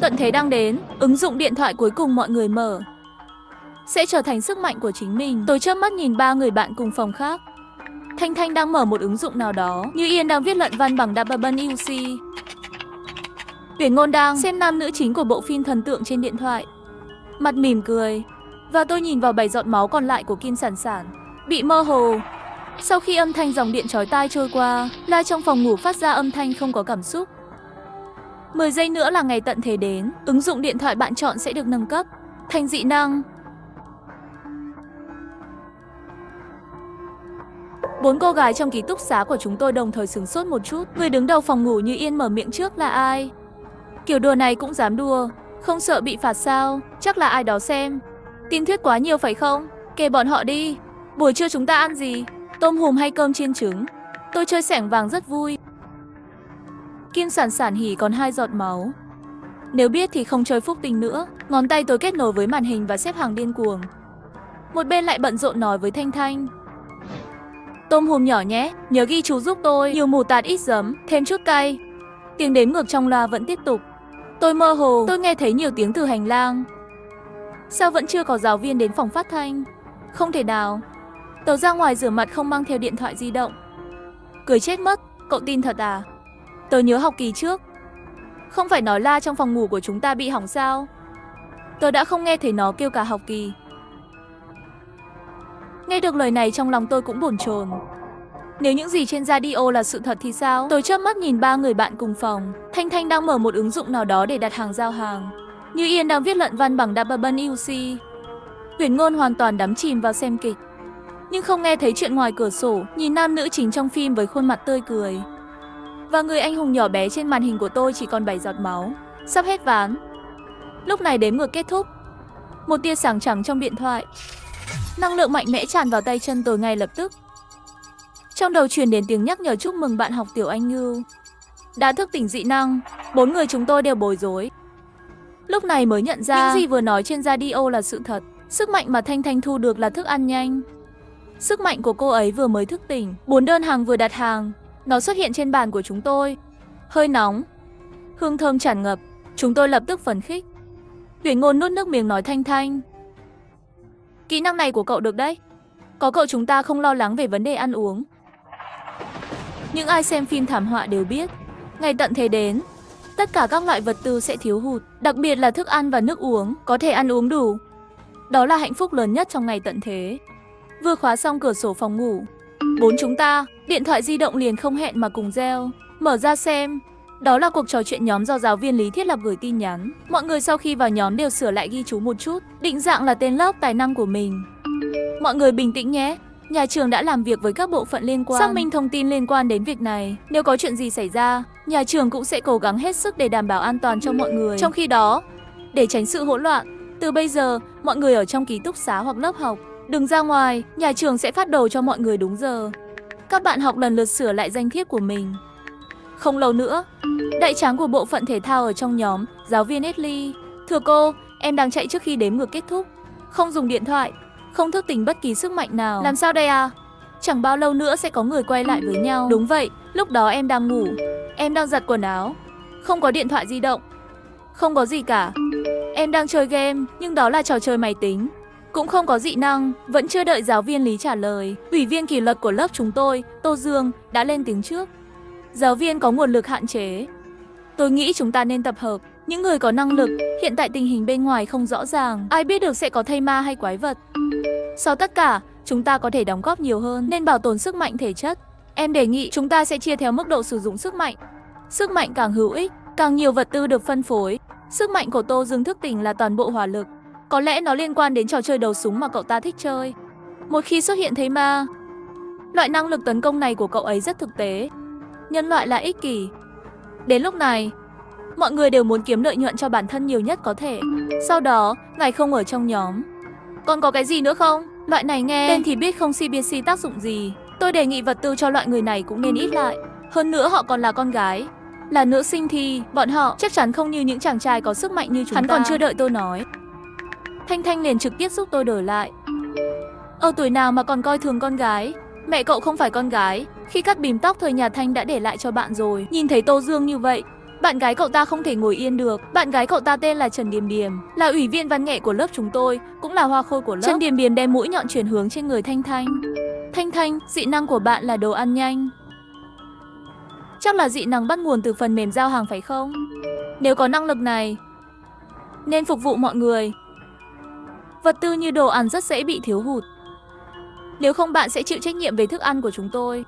Tận thế đang đến, ứng dụng điện thoại cuối cùng mọi người mở sẽ trở thành sức mạnh của chính mình. Tôi chớp mắt nhìn ba người bạn cùng phòng khác. Thanh Thanh đang mở một ứng dụng nào đó, Như Yên đang viết luận văn bằng WC. Uyển Ngôn đang xem nam nữ chính của bộ phim thần tượng trên điện thoại, mặt mỉm cười. Và tôi nhìn vào 7 giọt máu còn lại của Kim Sản Sản, bị mơ hồ. Sau khi âm thanh dòng điện chói tai trôi qua, La trong phòng ngủ phát ra âm thanh không có cảm xúc. 10 giây nữa là ngày tận thế đến, ứng dụng điện thoại bạn chọn sẽ được nâng cấp thành dị năng. 4 cô gái trong ký túc xá của chúng tôi đồng thời sửng sốt một chút. Người đứng đầu phòng ngủ Như Yên mở miệng trước là ai? Kiểu đùa này cũng dám đùa, không sợ bị phạt sao? Chắc là ai đó xem tin thuyết quá nhiều phải không? Kể bọn họ đi. Buổi trưa chúng ta ăn gì? Tôm hùm hay cơm chiên trứng? Tôi chơi xẻng vàng rất vui. Kim Sản Sản hỉ còn 2 giọt máu. Nếu biết thì không chơi phúc tình nữa. Ngón tay tôi kết nối với màn hình và xếp hàng điên cuồng. Một bên lại bận rộn nói với Thanh Thanh. Tôm hùm nhỏ nhé, nhớ ghi chú giúp tôi, nhiều mù tạt ít giấm, thêm chút cay. Tiếng đếm ngược trong loa vẫn tiếp tục. Tôi mơ hồ, tôi nghe thấy nhiều tiếng từ hành lang. Sao vẫn chưa có giáo viên đến phòng phát thanh? Không thể nào. Tớ ra ngoài rửa mặt không mang theo điện thoại di động. Cười chết mất, cậu tin thật à? Tớ nhớ học kỳ trước. Không phải nói La trong phòng ngủ của chúng ta bị hỏng sao? Tớ đã không nghe thấy nó kêu cả học kỳ. Nghe được lời này trong lòng tôi cũng bồn chồn. Nếu những gì trên radio là sự thật thì sao? Tôi chớp mắt nhìn ba người bạn cùng phòng. Thanh Thanh đang mở một ứng dụng nào đó để đặt hàng giao hàng. Như Yên đang viết luận văn bằng WC. Uyển Ngôn hoàn toàn đắm chìm vào xem kịch, nhưng không nghe thấy chuyện ngoài cửa sổ, nhìn nam nữ chính trong phim với khuôn mặt tươi cười. Và người anh hùng nhỏ bé trên màn hình của tôi chỉ còn 7 giọt máu, sắp hết ván. Lúc này đếm ngược kết thúc. Một tia sáng trắng trong điện thoại. Năng lượng mạnh mẽ tràn vào tay chân tôi ngay lập tức. Trong đầu truyền đến tiếng nhắc nhở chúc mừng bạn học Tiểu Anh Ngưu đã thức tỉnh dị năng. 4 người chúng tôi đều bối rối. Lúc này mới nhận ra những gì vừa nói trên radio là sự thật. Sức mạnh mà Thanh Thanh thu được là thức ăn nhanh. Sức mạnh của cô ấy vừa mới thức tỉnh. 4 đơn hàng vừa đặt hàng, nó xuất hiện trên bàn của chúng tôi. Hơi nóng, hương thơm tràn ngập. Chúng tôi lập tức phấn khích. Uyển Ngôn nuốt nước miếng nói Thanh Thanh, kỹ năng này của cậu được đấy. Có cậu chúng ta không lo lắng về vấn đề ăn uống. Những ai xem phim thảm họa đều biết, ngày tận thế đến, tất cả các loại vật tư sẽ thiếu hụt, đặc biệt là thức ăn và nước uống, có thể ăn uống đủ. Đó là hạnh phúc lớn nhất trong ngày tận thế. Vừa khóa xong cửa sổ phòng ngủ, 4 chúng ta, điện thoại di động liền không hẹn mà cùng reo. Mở ra xem, đó là cuộc trò chuyện nhóm do giáo viên Lý thiết lập gửi tin nhắn. Mọi người sau khi vào nhóm đều sửa lại ghi chú một chút, định dạng là tên lớp tài năng của mình. Mọi người bình tĩnh nhé. Nhà trường đã làm việc với các bộ phận liên quan, xác minh thông tin liên quan đến việc này. Nếu có chuyện gì xảy ra, nhà trường cũng sẽ cố gắng hết sức để đảm bảo an toàn cho mọi người. Trong khi đó, để tránh sự hỗn loạn, từ bây giờ, mọi người ở trong ký túc xá hoặc lớp học, đừng ra ngoài, nhà trường sẽ phát đồ cho mọi người đúng giờ. Các bạn học lần lượt sửa lại danh thiếp của mình. Không lâu nữa, đại tráng của bộ phận thể thao ở trong nhóm, giáo viên Ashley. Thưa cô, em đang chạy trước khi đếm ngược kết thúc. Không dùng điện thoại, không thức tỉnh bất kỳ sức mạnh nào. Làm sao đây à? Chẳng bao lâu nữa sẽ có người quay lại với nhau. Đúng vậy, lúc đó em đang ngủ. Em đang giặt quần áo. Không có điện thoại di động. Không có gì cả. Em đang chơi game, nhưng đó là trò chơi máy tính. Cũng không có dị năng. Vẫn chưa đợi giáo viên Lý trả lời, ủy viên kỷ luật của lớp chúng tôi, Tô Dương, đã lên tiếng trước. Giáo viên có nguồn lực hạn chế. Tôi nghĩ chúng ta nên tập hợp những người có năng lực. Hiện tại tình hình bên ngoài không rõ ràng, ai biết được sẽ có thây ma hay quái vật. Sau tất cả, chúng ta có thể đóng góp nhiều hơn, nên bảo tồn sức mạnh thể chất. Em đề nghị chúng ta sẽ chia theo mức độ sử dụng sức mạnh. Sức mạnh càng hữu ích, càng nhiều vật tư được phân phối. Sức mạnh của Tô Dương thức tỉnh là toàn bộ hỏa lực. Có lẽ nó liên quan đến trò chơi đấu súng mà cậu ta thích chơi. Một khi xuất hiện thây ma, loại năng lực tấn công này của cậu ấy rất thực tế. Nhân loại là ích kỷ. Đến lúc này, mọi người đều muốn kiếm lợi nhuận cho bản thân nhiều nhất có thể. Sau đó, ngài không ở trong nhóm. Còn có cái gì nữa không? Loại này nghe tên thì biết không CBC tác dụng gì. Tôi đề nghị vật tư cho loại người này cũng nên ít lại. Hơn nữa họ còn là con gái, là nữ sinh thì bọn họ chắc chắn không như những chàng trai có sức mạnh như chúng ta. Hắn còn chưa đợi tôi nói, Thanh Thanh liền trực tiếp giúp tôi đổi lại. Ở tuổi nào mà còn coi thường con gái? Mẹ cậu không phải con gái. Khi cắt bím tóc thời nhà Thanh đã để lại cho bạn rồi. Nhìn thấy Tô Dương như vậy, Bạn gái cậu ta không thể ngồi yên được. Bạn gái cậu ta tên là Trần Điềm Điềm, là ủy viên văn nghệ của lớp chúng tôi, cũng là hoa khôi của lớp. Trần Điềm Điềm đem mũi nhọn chuyển hướng trên người Thanh Thanh. Thanh Thanh, dị năng của bạn là đồ ăn nhanh. Chắc là dị năng bắt nguồn từ phần mềm giao hàng phải không? Nếu có năng lực này, nên phục vụ mọi người. Vật tư như đồ ăn rất dễ bị thiếu hụt. Nếu không bạn sẽ chịu trách nhiệm về thức ăn của chúng tôi.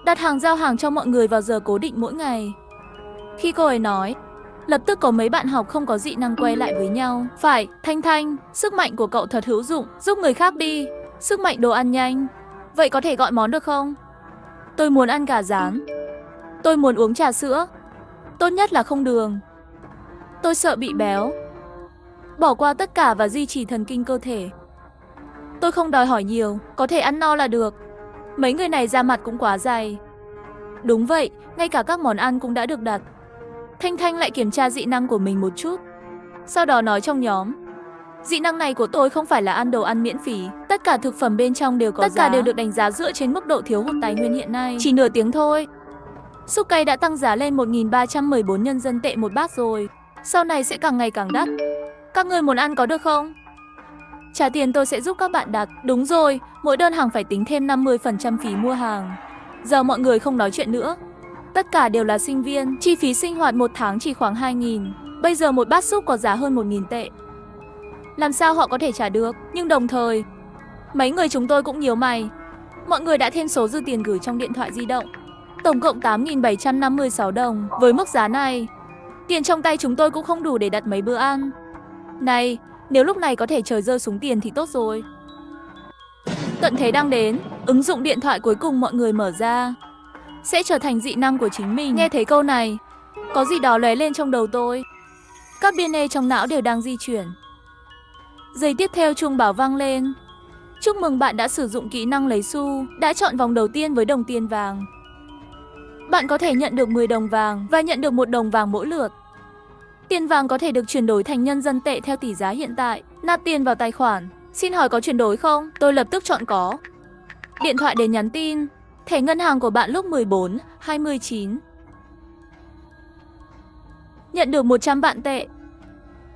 Đặt hàng giao hàng cho mọi người vào giờ cố định mỗi ngày. Khi cô ấy nói, lập tức có mấy bạn học không có dị năng quay lại với nhau. Phải, Thanh Thanh, sức mạnh của cậu thật hữu dụng, giúp người khác đi. Sức mạnh đồ ăn nhanh. Vậy có thể gọi món được không? Tôi muốn ăn gà rán. Tôi muốn uống trà sữa. Tốt nhất là không đường. Tôi sợ bị béo. Bỏ qua tất cả và duy trì thần kinh cơ thể. Tôi không đòi hỏi nhiều, có thể ăn no là được. Mấy người này da mặt cũng quá dày. Đúng vậy, ngay cả các món ăn cũng đã được đặt. Thanh Thanh lại kiểm tra dị năng của mình một chút. Sau đó nói trong nhóm, dị năng này của tôi không phải là ăn đồ ăn miễn phí. Tất cả thực phẩm bên trong đều có giá. Tất cả đều được đánh giá dựa trên mức độ thiếu hụt tài nguyên hiện nay. Chỉ nửa tiếng thôi. Súp cay đã tăng giá lên 1.314 nhân dân tệ một bát rồi. Sau này sẽ càng ngày càng đắt. Các người muốn ăn có được không? Trả tiền tôi sẽ giúp các bạn đặt. Đúng rồi, mỗi đơn hàng phải tính thêm 50% phí mua hàng. Giờ mọi người không nói chuyện nữa. Tất cả đều là sinh viên. Chi phí sinh hoạt một tháng chỉ khoảng 2.000. Bây giờ một bát súp có giá hơn 1.000 tệ. Làm sao họ có thể trả được? Nhưng đồng thời, mấy người chúng tôi cũng nhíu mày. Mọi người đã thêm số dư tiền gửi trong điện thoại di động. Tổng cộng 8.756 đồng. Với mức giá này, tiền trong tay chúng tôi cũng không đủ để đặt mấy bữa ăn. Này, nếu lúc này có thể trời rơi xuống tiền thì tốt rồi. Tận thế đang đến, ứng dụng điện thoại cuối cùng mọi người mở ra sẽ trở thành dị năng của chính mình. Nghe thấy câu này, có gì đó lóe lên trong đầu tôi. Các biên ê trong não đều đang di chuyển. Giây tiếp theo chuông báo vang lên. Chúc mừng bạn đã sử dụng kỹ năng lấy xu, đã chọn vòng đầu tiên với đồng tiền vàng. Bạn có thể nhận được 10 đồng vàng và nhận được 1 đồng vàng mỗi lượt. Tiền vàng có thể được chuyển đổi thành nhân dân tệ theo tỷ giá hiện tại. Nạp tiền vào tài khoản. Xin hỏi có chuyển đổi không? Tôi lập tức chọn có. Điện thoại đến nhắn tin. Thẻ ngân hàng của bạn lúc 14:29. Nhận được 100 vạn tệ.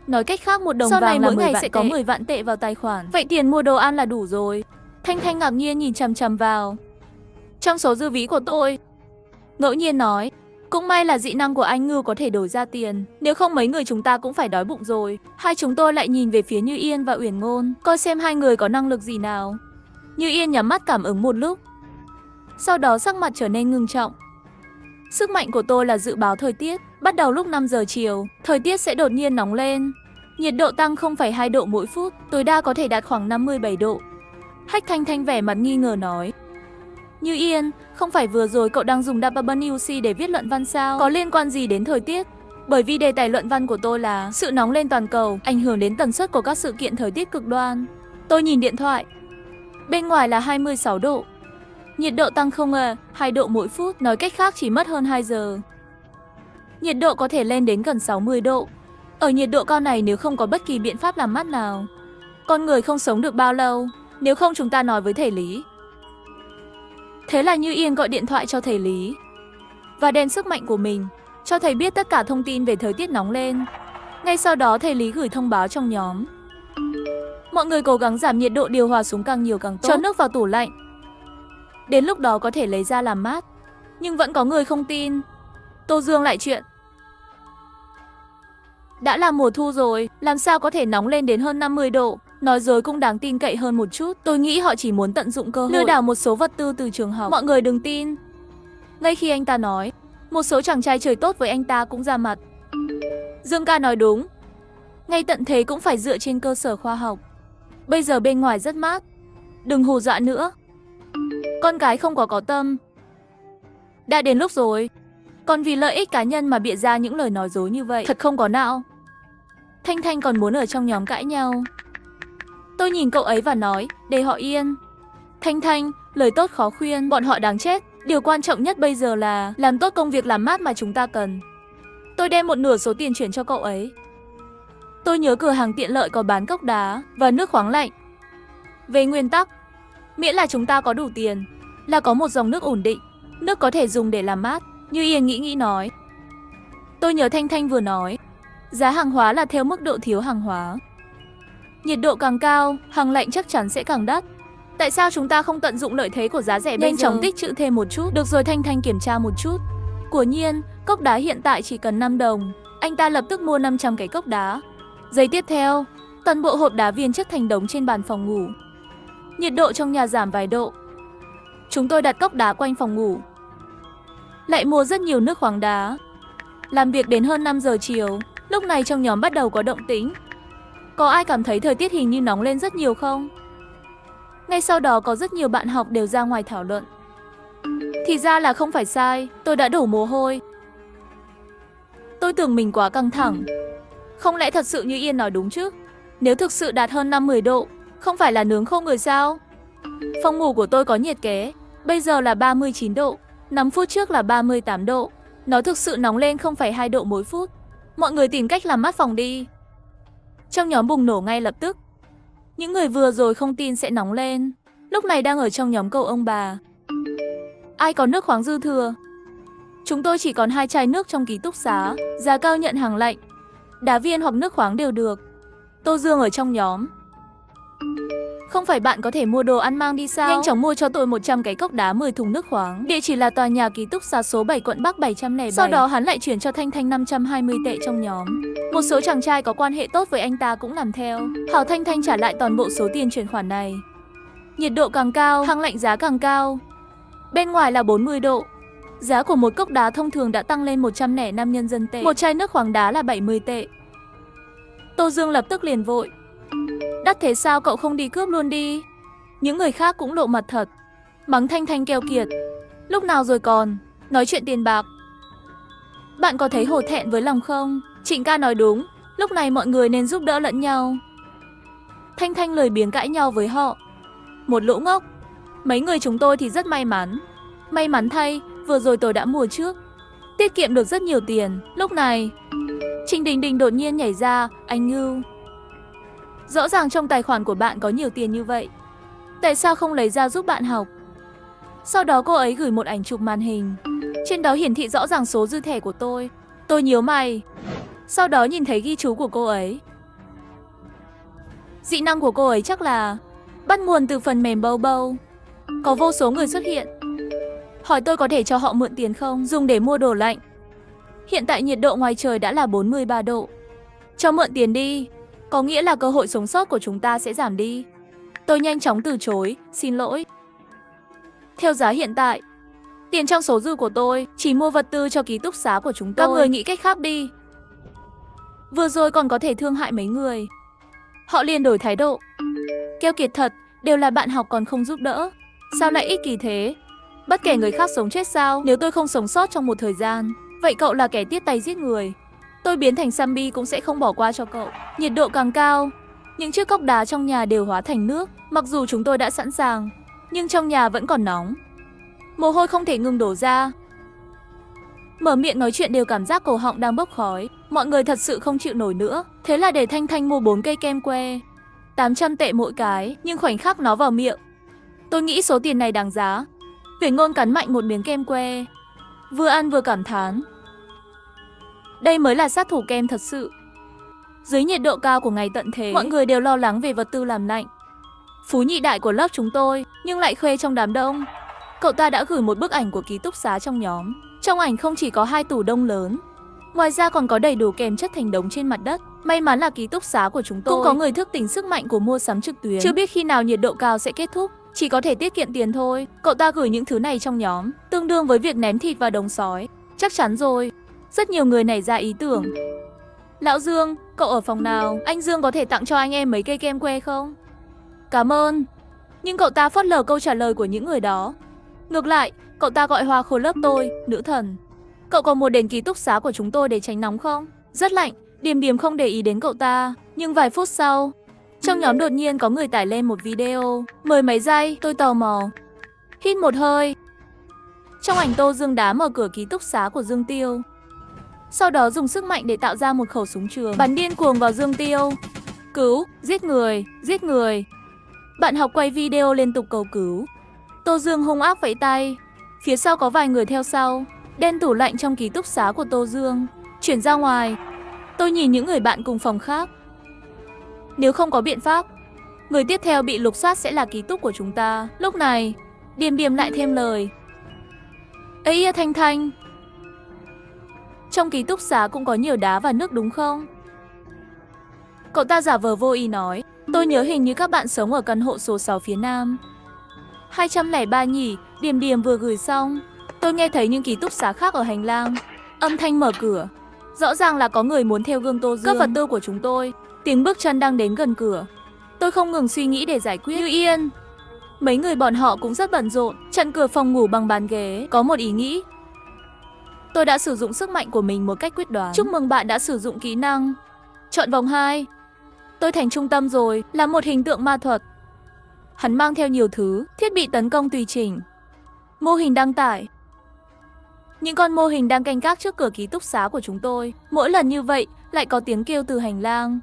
Nói cách khác 1 đồng Sau vàng này là mỗi 10 ngày vạn sẽ tệ. có 10 vạn tệ vào tài khoản. Vậy tiền mua đồ ăn là đủ rồi. Thanh Thanh ngạc nhiên nhìn chằm chằm vào. Trong số dư ví của tôi. Ngẫu nhiên nói. Cũng may là dị năng của anh Ngưu có thể đổi ra tiền. Nếu không mấy người chúng ta cũng phải đói bụng rồi. Hai chúng tôi lại nhìn về phía Như Yên và Uyển Ngôn, coi xem hai người có năng lực gì nào. Như Yên nhắm mắt cảm ứng một lúc. Sau đó sắc mặt trở nên ngưng trọng. Sức mạnh của tôi là dự báo thời tiết. Bắt đầu lúc 5 giờ chiều, thời tiết sẽ đột nhiên nóng lên. Nhiệt độ tăng 0,2 độ mỗi phút, tối đa có thể đạt khoảng 57 độ. Hách Thanh Thanh vẻ mặt nghi ngờ nói. Như Yên, không phải vừa rồi cậu đang dùng WC để viết luận văn sao? Có liên quan gì đến thời tiết? Bởi vì đề tài luận văn của tôi là sự nóng lên toàn cầu, ảnh hưởng đến tần suất của các sự kiện thời tiết cực đoan. Tôi nhìn điện thoại. Bên ngoài là 26 độ. Nhiệt độ tăng 0,2 độ mỗi phút, nói cách khác chỉ mất hơn 2 giờ. Nhiệt độ có thể lên đến gần 60 độ. Ở nhiệt độ cao này nếu không có bất kỳ biện pháp làm mát nào, con người không sống được bao lâu. Nếu không chúng ta nói với thầy Lý. Thế là Như Yên gọi điện thoại cho thầy Lý và đem sức mạnh của mình cho thầy biết tất cả thông tin về thời tiết nóng lên. Ngay sau đó thầy Lý gửi thông báo trong nhóm. Mọi người cố gắng giảm nhiệt độ điều hòa xuống càng nhiều càng tốt. Cho nước vào tủ lạnh. Đến lúc đó có thể lấy ra làm mát. Nhưng vẫn có người không tin. Tô Dương lại chuyện. Đã là mùa thu rồi, làm sao có thể nóng lên đến hơn 50 độ. Nói dối cũng đáng tin cậy hơn một chút. Tôi nghĩ họ chỉ muốn tận dụng cơ hội lừa đảo một số vật tư từ trường học. Mọi người đừng tin. Ngay khi anh ta nói, một số chàng trai trời tốt với anh ta cũng ra mặt. Dương ca nói đúng. Ngay tận thế cũng phải dựa trên cơ sở khoa học. Bây giờ bên ngoài rất mát. Đừng hù dọa nữa. Con gái không có tâm. Đã đến lúc rồi. Còn vì lợi ích cá nhân mà bịa ra những lời nói dối như vậy, thật không có não. Thanh Thanh còn muốn ở trong nhóm cãi nhau. Tôi nhìn cậu ấy và nói, để họ yên. Thanh Thanh, lời tốt khó khuyên, bọn họ đáng chết. Điều quan trọng nhất bây giờ là làm tốt công việc làm mát mà chúng ta cần. Tôi đem 1/2 số tiền chuyển cho cậu ấy. Tôi nhớ cửa hàng tiện lợi có bán cốc đá và nước khoáng lạnh. Về nguyên tắc, miễn là chúng ta có đủ tiền, là có một dòng nước ổn định, nước có thể dùng để làm mát. Như Yên nghĩ nói. Tôi nhớ Thanh Thanh vừa nói, giá hàng hóa là theo mức độ thiếu hàng hóa. Nhiệt độ càng cao, hàng lạnh chắc chắn sẽ càng đắt. Tại sao chúng ta không tận dụng lợi thế của giá rẻ bây giờ? Nhanh chóng tích trữ thêm một chút. Được rồi, Thanh Thanh kiểm tra một chút. Quả nhiên, cốc đá hiện tại chỉ cần 5 đồng. Anh ta lập tức mua 500 cái cốc đá. Giây tiếp theo, toàn bộ hộp đá viên chất thành đống trên bàn phòng ngủ. Nhiệt độ trong nhà giảm vài độ. Chúng tôi đặt cốc đá quanh phòng ngủ. Lại mua rất nhiều nước khoáng đá. Làm việc đến hơn 5 giờ chiều, lúc này trong nhóm bắt đầu có động tĩnh. Có ai cảm thấy thời tiết hình như nóng lên rất nhiều không? Ngay sau đó có rất nhiều bạn học đều ra ngoài thảo luận. Thì ra là không phải sai, tôi đã đổ mồ hôi. Tôi tưởng mình quá căng thẳng. Không lẽ thật sự như Yên nói đúng chứ? Nếu thực sự đạt hơn 5-10 độ, không phải là nướng khô người sao? Phòng ngủ của tôi có nhiệt kế, bây giờ là 39 độ, 5 phút trước là 38 độ. Nó thực sự nóng lên 0,2 độ mỗi phút. Mọi người tìm cách làm mát phòng đi. Trong nhóm bùng nổ ngay lập tức. Những người vừa rồi không tin sẽ nóng lên, lúc này đang ở trong nhóm cầu ông bà. Ai có nước khoáng dư thừa? Chúng tôi chỉ còn 2 chai nước trong ký túc xá, giá cao nhận hàng lạnh. Đá viên hoặc nước khoáng đều được. Tô Dương ở trong nhóm. Không phải bạn có thể mua đồ ăn mang đi sao? Nhanh chóng mua cho tôi 100 cái cốc đá 10 thùng nước khoáng. Địa chỉ là tòa nhà ký túc xá số 7 quận Bắc 707. Sau đó hắn lại chuyển cho Thanh Thanh 520 tệ trong nhóm. Một số chàng trai có quan hệ tốt với anh ta cũng làm theo. Bảo Thanh Thanh trả lại toàn bộ số tiền chuyển khoản này. Nhiệt độ càng cao, hàng lạnh giá càng cao. Bên ngoài là 40 độ. Giá của một cốc đá thông thường đã tăng lên 105 nhân dân tệ. Một chai nước khoáng đá là 70 tệ. Tô Dương lập tức liền vội. Đắt thế sao cậu không đi cướp luôn đi? Những người khác cũng lộ mặt thật. Mắng Thanh Thanh keo kiệt. Lúc nào rồi còn nói chuyện tiền bạc. Bạn có thấy hổ thẹn với lòng không? Trịnh ca nói đúng, lúc này mọi người nên giúp đỡ lẫn nhau. Thanh Thanh lười biếng cãi nhau với họ. Một lũ ngốc. Mấy người chúng tôi thì rất may mắn. May mắn thay, vừa rồi tôi đã mua trước, tiết kiệm được rất nhiều tiền. Lúc này, Trịnh Đình Đình đột nhiên nhảy ra, anh Ngưu. Rõ ràng trong tài khoản của bạn có nhiều tiền như vậy, tại sao không lấy ra giúp bạn học? Sau đó cô ấy gửi một ảnh chụp màn hình, trên đó hiển thị rõ ràng số dư thẻ của tôi. Tôi nhíu mày, sau đó nhìn thấy ghi chú của cô ấy. Dị năng của cô ấy chắc là bắt nguồn từ phần mềm Bobo. Có vô số người xuất hiện, hỏi tôi có thể cho họ mượn tiền không, dùng để mua đồ lạnh. Hiện tại nhiệt độ ngoài trời đã là 43 độ. Cho mượn tiền đi, có nghĩa là cơ hội sống sót của chúng ta sẽ giảm đi. Tôi nhanh chóng từ chối, xin lỗi. Theo giá hiện tại, tiền trong số dư của tôi chỉ mua vật tư cho ký túc xá của chúng tôi. Các người nghĩ cách khác đi. Vừa rồi còn có thể thương hại mấy người, họ liền đổi thái độ. Keo kiệt thật, đều là bạn học còn không giúp đỡ. Sao lại ích kỷ thế? Bất kể người khác sống chết sao, nếu tôi không sống sót trong một thời gian, vậy cậu là kẻ tiết tay giết người. Tôi biến thành zombie cũng sẽ không bỏ qua cho cậu. Nhiệt độ càng cao, những chiếc cốc đá trong nhà đều hóa thành nước. Mặc dù chúng tôi đã sẵn sàng, nhưng trong nhà vẫn còn nóng. Mồ hôi không thể ngừng đổ ra. Mở miệng nói chuyện đều cảm giác cổ họng đang bốc khói. Mọi người thật sự không chịu nổi nữa. Thế là để Thanh Thanh mua 4 cây kem que, 800 tệ mỗi cái, nhưng khoảnh khắc nó vào miệng, tôi nghĩ số tiền này đáng giá. Tuyển Ngôn cắn mạnh một miếng kem que, vừa ăn vừa cảm thán. Đây mới là sát thủ kem thật sự. Dưới nhiệt độ cao của ngày tận thế, mọi người đều lo lắng về vật tư làm lạnh. Phú nhị đại của lớp chúng tôi, nhưng lại khoe trong đám đông. Cậu ta đã gửi một bức ảnh của ký túc xá trong nhóm. Trong ảnh không chỉ có 2 tủ đông lớn, ngoài ra còn có đầy đủ kem chất thành đống trên mặt đất. May mắn là ký túc xá của chúng tôi cũng có người thức tỉnh sức mạnh của mua sắm trực tuyến. Chưa biết khi nào nhiệt độ cao sẽ kết thúc, chỉ có thể tiết kiệm tiền thôi. Cậu ta gửi những thứ này trong nhóm, tương đương với việc ném thịt vào đống sói. Chắc chắn rồi, rất nhiều người nảy ra ý tưởng. Lão Dương, cậu ở phòng nào? Anh Dương có thể tặng cho anh em mấy cây kem que không? Cảm ơn. Nhưng cậu ta phớt lờ câu trả lời của những người đó. Ngược lại, cậu ta gọi Hoa khối lớp tôi, nữ thần. Cậu có muốn đến ký túc xá của chúng tôi để tránh nóng không? Rất lạnh. Điềm Điềm không để ý đến cậu ta. Nhưng vài phút sau, trong nhóm đột nhiên có người tải lên một video. Mười mấy giây, tôi tò mò. Hít một hơi. Trong ảnh Tô Dương đá mở cửa ký túc xá của Dương Tiêu, sau đó dùng sức mạnh để tạo ra một khẩu súng trường, bắn điên cuồng vào Dương Tiêu. Cứu, giết người, giết người. Bạn học quay video liên tục cầu cứu. Tô Dương hung ác vẫy tay. Phía sau có vài người theo sau. Đen tủ lạnh trong ký túc xá của Tô Dương. Chuyển ra ngoài. Tôi nhìn những người bạn cùng phòng khác. Nếu không có biện pháp, người tiếp theo bị lục soát sẽ là ký túc của chúng ta. Lúc này, Điềm Điềm lại thêm lời. Ây Thanh Thanh, trong ký túc xá cũng có nhiều đá và nước đúng không? Cậu ta giả vờ vô ý nói. Tôi nhớ hình như các bạn sống ở căn hộ số 6 phía nam. 203 nhỉ, Điềm Điềm vừa gửi xong. Tôi nghe thấy những ký túc xá khác ở hành lang. Âm thanh mở cửa. Rõ ràng là có người muốn theo gương Tô Dương, cướp vật tư của chúng tôi. Tiếng bước chân đang đến gần cửa. Tôi không ngừng suy nghĩ để giải quyết. Như Yên, mấy người bọn họ cũng rất bận rộn, chặn cửa phòng ngủ bằng bàn ghế. Có một ý nghĩ. Tôi đã sử dụng sức mạnh của mình một cách quyết đoán. Chúc mừng bạn đã sử dụng kỹ năng chọn vòng 2. Tôi thành trung tâm rồi, là một hình tượng ma thuật. Hắn mang theo nhiều thứ, thiết bị tấn công tùy chỉnh. Mô hình đăng tải. Những con mô hình đang canh gác trước cửa ký túc xá của chúng tôi. Mỗi lần như vậy, lại có tiếng kêu từ hành lang.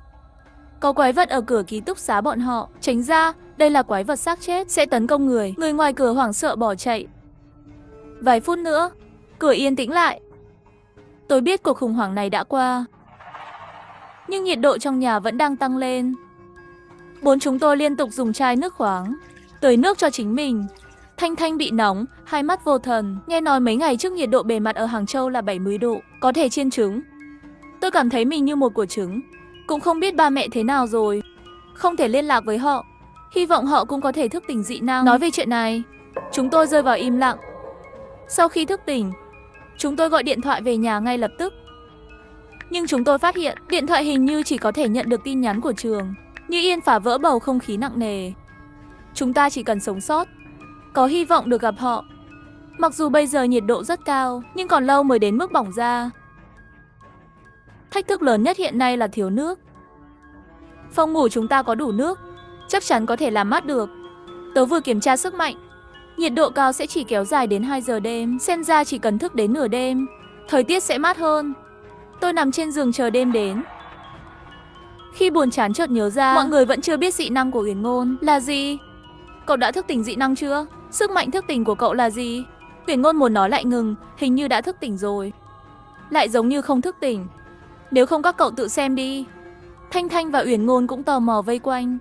Có quái vật ở cửa ký túc xá bọn họ. Tránh ra, đây là quái vật xác chết, sẽ tấn công người. Người ngoài cửa hoảng sợ bỏ chạy. Vài phút nữa, cửa yên tĩnh lại. Tôi biết cuộc khủng hoảng này đã qua. Nhưng nhiệt độ trong nhà vẫn đang tăng lên. Bốn chúng tôi liên tục dùng chai nước khoáng, tưới nước cho chính mình. Thanh Thanh bị nóng, hai mắt vô thần. Nghe nói mấy ngày trước nhiệt độ bề mặt ở Hàng Châu là 70 độ, có thể chiên trứng. Tôi cảm thấy mình như một quả trứng. Cũng không biết ba mẹ thế nào rồi. Không thể liên lạc với họ. Hy vọng họ cũng có thể thức tỉnh dị năng. Nói về chuyện này, chúng tôi rơi vào im lặng. Sau khi thức tỉnh, chúng tôi gọi điện thoại về nhà ngay lập tức. Nhưng chúng tôi phát hiện điện thoại hình như chỉ có thể nhận được tin nhắn của trường. Như Yên phá vỡ bầu không khí nặng nề. Chúng ta chỉ cần sống sót, có hy vọng được gặp họ. Mặc dù bây giờ nhiệt độ rất cao, nhưng còn lâu mới đến mức bỏng da. Thách thức lớn nhất hiện nay là thiếu nước. Phòng ngủ chúng ta có đủ nước, chắc chắn có thể làm mát được. Tớ vừa kiểm tra sức mạnh. Nhiệt độ cao sẽ chỉ kéo dài đến 2 giờ đêm, xem ra chỉ cần thức đến nửa đêm, thời tiết sẽ mát hơn. Tôi nằm trên giường chờ đêm đến. Khi buồn chán chợt nhớ ra, mọi người vẫn chưa biết dị năng của Uyển Ngôn là gì. Cậu đã thức tỉnh dị năng chưa? Sức mạnh thức tỉnh của cậu là gì? Uyển Ngôn muốn nói lại ngừng, hình như đã thức tỉnh rồi. Lại giống như không thức tỉnh. Nếu không các cậu tự xem đi. Thanh Thanh và Uyển Ngôn cũng tò mò vây quanh.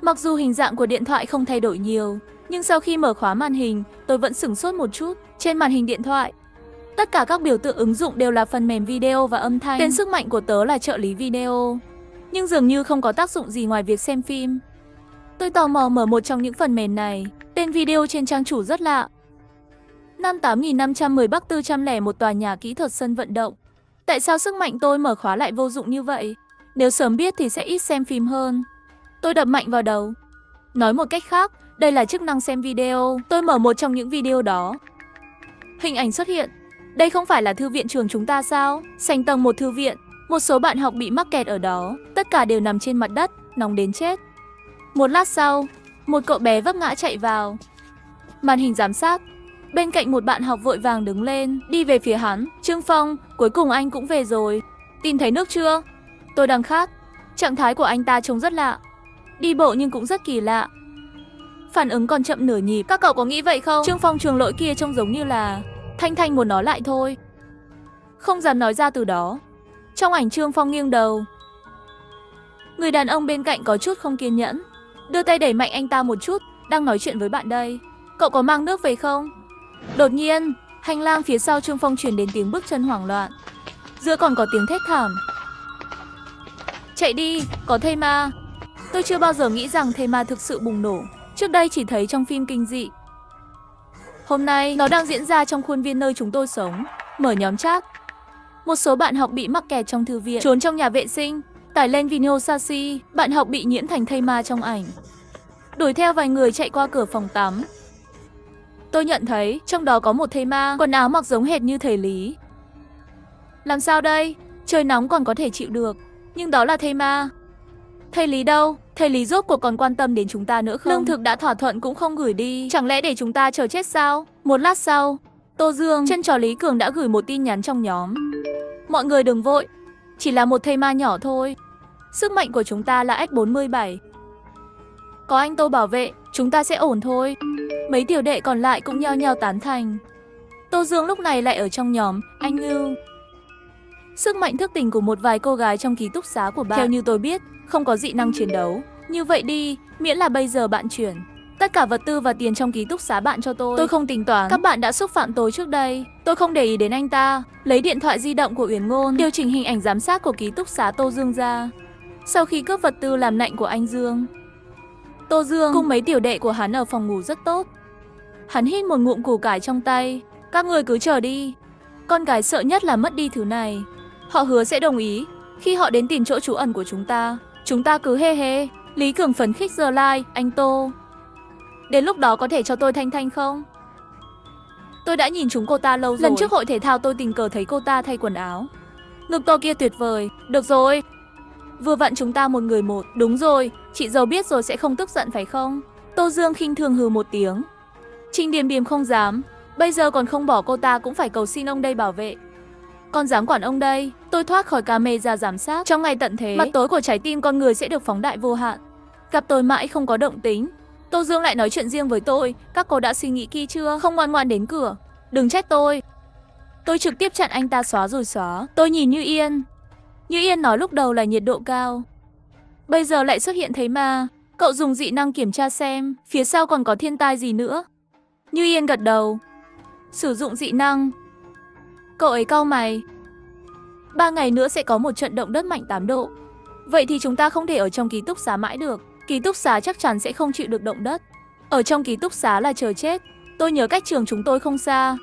Mặc dù hình dạng của điện thoại không thay đổi nhiều, nhưng sau khi mở khóa màn hình, tôi vẫn sửng sốt một chút. Trên màn hình điện thoại, tất cả các biểu tượng ứng dụng đều là phần mềm video và âm thanh. Tên sức mạnh của tớ là trợ lý video, nhưng dường như không có tác dụng gì ngoài việc xem phim. Tôi tò mò mở một trong những phần mềm này. Tên video trên trang chủ rất lạ. Năm 8510 Bắc 401 tòa nhà kỹ thuật sân vận động. Tại sao sức mạnh tôi mở khóa lại vô dụng như vậy? Nếu sớm biết thì sẽ ít xem phim hơn. Tôi đập mạnh vào đầu. Nói một cách khác, đây là chức năng xem video. Tôi mở một trong những video đó. Hình ảnh xuất hiện. Đây không phải là thư viện trường chúng ta sao? Sành tầng một thư viện. Một số bạn học bị mắc kẹt ở đó. Tất cả đều nằm trên mặt đất, nóng đến chết. Một lát sau, một cậu bé vấp ngã chạy vào. Màn hình giám sát. Bên cạnh một bạn học vội vàng đứng lên, đi về phía hắn. Trương Phong, cuối cùng anh cũng về rồi. Tìm thấy nước chưa? Tôi đang khát. Trạng thái của anh ta trông rất lạ. Đi bộ nhưng cũng rất kỳ lạ. Phản ứng còn chậm nửa nhịp. Các cậu có nghĩ vậy không? Trương Phong trường lỗi kia trông giống như là Thanh Thanh muốn nói lại thôi. Không dám nói ra từ đó. Trong ảnh Trương Phong nghiêng đầu. Người đàn ông bên cạnh có chút không kiên nhẫn, đưa tay đẩy mạnh anh ta một chút. Đang nói chuyện với bạn đây. Cậu có mang nước về không? Đột nhiên, hành lang phía sau Trương Phong truyền đến tiếng bước chân hoảng loạn. Giữa còn có tiếng thét thảm. Chạy đi, có thây ma. Tôi chưa bao giờ nghĩ rằng thây ma thực sự bùng nổ. Trước đây chỉ thấy trong phim kinh dị. Hôm nay, nó đang diễn ra trong khuôn viên nơi chúng tôi sống. Mở nhóm chat. Một số bạn học bị mắc kẹt trong thư viện, trốn trong nhà vệ sinh, tải lên video Sashi. Bạn học bị nhiễm thành thây ma trong ảnh. Đuổi theo vài người chạy qua cửa phòng tắm. Tôi nhận thấy trong đó có một thây ma, quần áo mặc giống hệt như thầy Lý. Làm sao đây? Trời nóng còn có thể chịu được, nhưng đó là thây ma. Thầy Lý đâu? Thầy Lý rốt cuộc còn quan tâm đến chúng ta nữa không? Lương thực đã thỏa thuận cũng không gửi đi. Chẳng lẽ để chúng ta chờ chết sao? Một lát sau, Tô Dương, chân trò Lý Cường đã gửi một tin nhắn trong nhóm. Mọi người đừng vội, chỉ là một thây ma nhỏ thôi. Sức mạnh của chúng ta là S47. Có anh Tô bảo vệ, chúng ta sẽ ổn thôi. Mấy tiểu đệ còn lại cũng nhao nhao tán thành. Tô Dương lúc này lại ở trong nhóm, anh Ngưu. Sức mạnh thức tỉnh của một vài cô gái trong ký túc xá của bạn. Theo như tôi biết, không có dị năng chiến đấu. Như vậy đi, miễn là bây giờ bạn chuyển tất cả vật tư và tiền trong ký túc xá bạn cho tôi. Tôi không tính toán các bạn đã xúc phạm tôi trước đây. Tôi không để ý đến anh ta. Lấy điện thoại di động của Uyển Ngôn, điều chỉnh hình ảnh giám sát của ký túc xá Tô Dương ra. Sau khi cướp vật tư làm lạnh của anh Dương, Tô Dương cùng mấy tiểu đệ của hắn ở phòng ngủ rất tốt. Hắn hít một ngụm củ cải trong tay. Các người cứ chờ đi. Con gái sợ nhất là mất đi thứ này. Họ hứa sẽ đồng ý. Khi họ đến tìm chỗ trú ẩn của chúng ta cứ hê hê. Lý Cường phấn khích giơ like, anh Tô. Đến lúc đó có thể cho tôi Thanh Thanh không? Tôi đã nhìn chúng cô ta lâu rồi. Lần trước hội thể thao tôi tình cờ thấy cô ta thay quần áo. Ngực to kia tuyệt vời. Được rồi. Vừa vặn chúng ta một người một. Đúng rồi, chị dâu biết rồi sẽ không tức giận phải không? Tô Dương khinh thường hừ một tiếng. Trình Điềm Điềm không dám. Bây giờ còn không bỏ cô ta cũng phải cầu xin ông đây bảo vệ. Con dám quản ông đây. Tôi thoát khỏi camera giám sát. Trong ngày tận thế, mặt tối của trái tim con người sẽ được phóng đại vô hạn. Gặp tôi mãi không có động tính. Tô Dương lại nói chuyện riêng với tôi. Các cô đã suy nghĩ kỹ chưa? Không ngoan ngoan đến cửa. Đừng trách tôi. Tôi trực tiếp chặn anh ta xóa rồi xóa. Tôi nhìn Như Yên. Như Yên nói lúc đầu là nhiệt độ cao. Bây giờ lại xuất hiện thấy ma. Cậu dùng dị năng kiểm tra xem phía sau còn có thiên tai gì nữa. Như Yên gật đầu. Sử dụng dị năng. Cậu ấy cau mày. 3 ngày nữa sẽ có một trận động đất mạnh 8 độ. Vậy thì chúng ta không thể ở trong ký túc xá mãi được. Ký túc xá chắc chắn sẽ không chịu được động đất. Ở trong ký túc xá là chờ chết. Tôi nhớ cách trường chúng tôi không xa.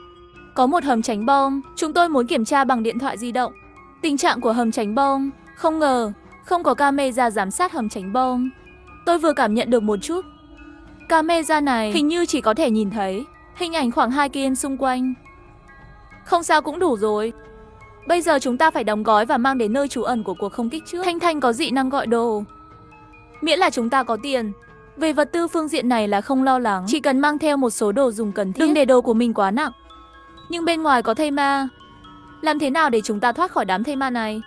Có một hầm tránh bom. Chúng tôi muốn kiểm tra bằng điện thoại di động tình trạng của hầm tránh bom. Không ngờ, không có camera giám sát hầm tránh bom. Tôi vừa cảm nhận được một chút. Camera này hình như chỉ có thể nhìn thấy hình ảnh khoảng 2 km xung quanh. Không sao cũng đủ rồi. Bây giờ chúng ta phải đóng gói và mang đến nơi trú ẩn của cuộc không kích trước. Thanh Thanh có dị năng gọi đồ. Miễn là chúng ta có tiền. Về vật tư phương diện này là không lo lắng. Chỉ cần mang theo một số đồ dùng cần thiết. Đừng để đồ của mình quá nặng. Nhưng bên ngoài có thây ma. Làm thế nào để chúng ta thoát khỏi đám thây ma này?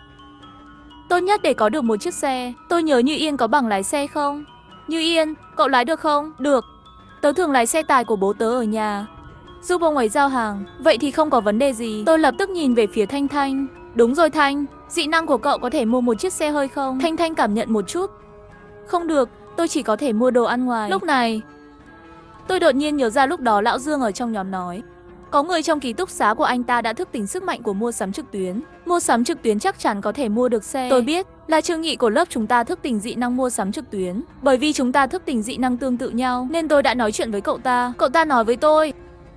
Tốt nhất để có được một chiếc xe. Tôi nhớ Như Yên có bằng lái xe không? Như Yên, cậu lái được không? Được. Tớ thường lái xe tài của bố tớ ở nhà, giúp ông ấy giao hàng. Vậy thì không có vấn đề gì. Tôi lập tức nhìn về phía Thanh Thanh. Đúng rồi Thanh, dị năng của cậu có thể mua một chiếc xe hơi không? Thanh Thanh cảm nhận một chút. Không được, tôi chỉ có thể mua đồ ăn ngoài. Lúc này, tôi đột nhiên nhớ ra lúc đó Lão Dương ở trong nhóm nói có người trong ký túc xá của anh ta đã thức tỉnh sức mạnh của mua sắm trực tuyến. Mua sắm trực tuyến chắc chắn có thể mua được xe. Tôi biết là Trương Nghị của lớp chúng ta thức tỉnh dị năng mua sắm trực tuyến. Bởi vì chúng ta thức tỉnh dị năng tương tự nhau nên tôi đã nói chuyện với cậu ta. Cậu ta nói với tôi,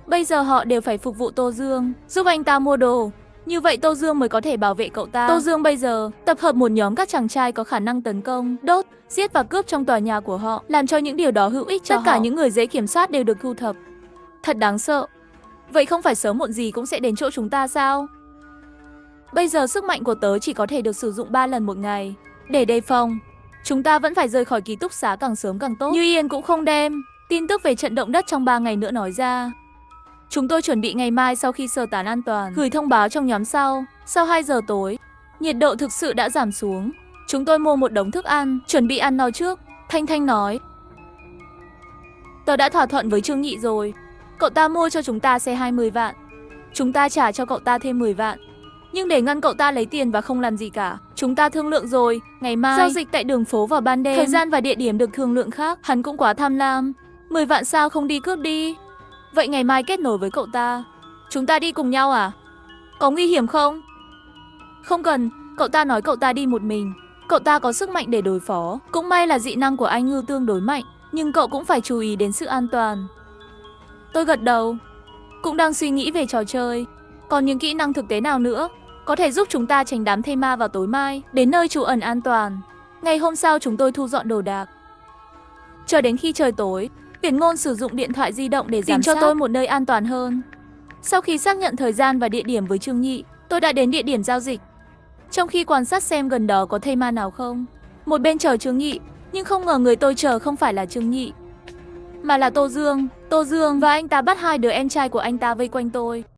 bây giờ họ đều phải phục vụ Tô Dương, giúp anh ta mua đồ. Như vậy Tô Dương mới có thể bảo vệ cậu ta. Tô Dương bây giờ tập hợp một nhóm các chàng trai có khả năng tấn công, đốt, giết và cướp trong tòa nhà của họ, làm cho những điều đó hữu ích cho họ. Tất cả những người dễ kiểm soát đều được thu thập. Thật đáng sợ. Vậy không phải sớm muộn gì cũng sẽ đến chỗ chúng ta sao? Bây giờ sức mạnh của tớ chỉ có thể được sử dụng 3 lần một ngày. Để đề phòng, chúng ta vẫn phải rời khỏi ký túc xá càng sớm càng tốt. Như Yên cũng không đem tin tức về trận động đất trong 3 ngày nữa nói ra. Chúng tôi chuẩn bị ngày mai sau khi sơ tán an toàn, gửi thông báo trong nhóm sau 2 giờ tối. Nhiệt độ thực sự đã giảm xuống. Chúng tôi mua một đống thức ăn, chuẩn bị ăn no trước. Thanh Thanh nói, tớ đã thỏa thuận với Trương Nghị rồi. Cậu ta mua cho chúng ta xe 20 vạn. Chúng ta trả cho cậu ta thêm 10 vạn. Nhưng để ngăn cậu ta lấy tiền và không làm gì cả. Chúng ta thương lượng rồi, ngày mai giao dịch tại đường phố vào ban đêm. Thời gian và địa điểm được thương lượng khác. Hắn cũng quá tham lam. 10 vạn sao không đi cướp đi? Vậy ngày mai kết nối với cậu ta. Chúng ta đi cùng nhau à? Có nguy hiểm không? Không cần, cậu ta nói cậu ta đi một mình. Cậu ta có sức mạnh để đối phó. Cũng may là dị năng của anh Ngư tương đối mạnh. Nhưng cậu cũng phải chú ý đến sự an toàn. Tôi gật đầu. Cũng đang suy nghĩ về trò chơi. Còn những kỹ năng thực tế nào nữa có thể giúp chúng ta tránh đám thây ma vào tối mai, đến nơi trú ẩn an toàn. Ngày hôm sau chúng tôi thu dọn đồ đạc. Chờ đến khi trời tối, Uyển Ngôn sử dụng điện thoại di động để giám sát, cho tôi một nơi an toàn hơn. Sau khi xác nhận thời gian và địa điểm với Trương Nhị, tôi đã đến địa điểm giao dịch. Trong khi quan sát xem gần đó có thây ma nào không, một bên chờ Trương Nhị, nhưng không ngờ người tôi chờ không phải là Trương Nhị, mà là Tô Dương. Tô Dương và anh ta bắt 2 đứa em trai của anh ta vây quanh tôi.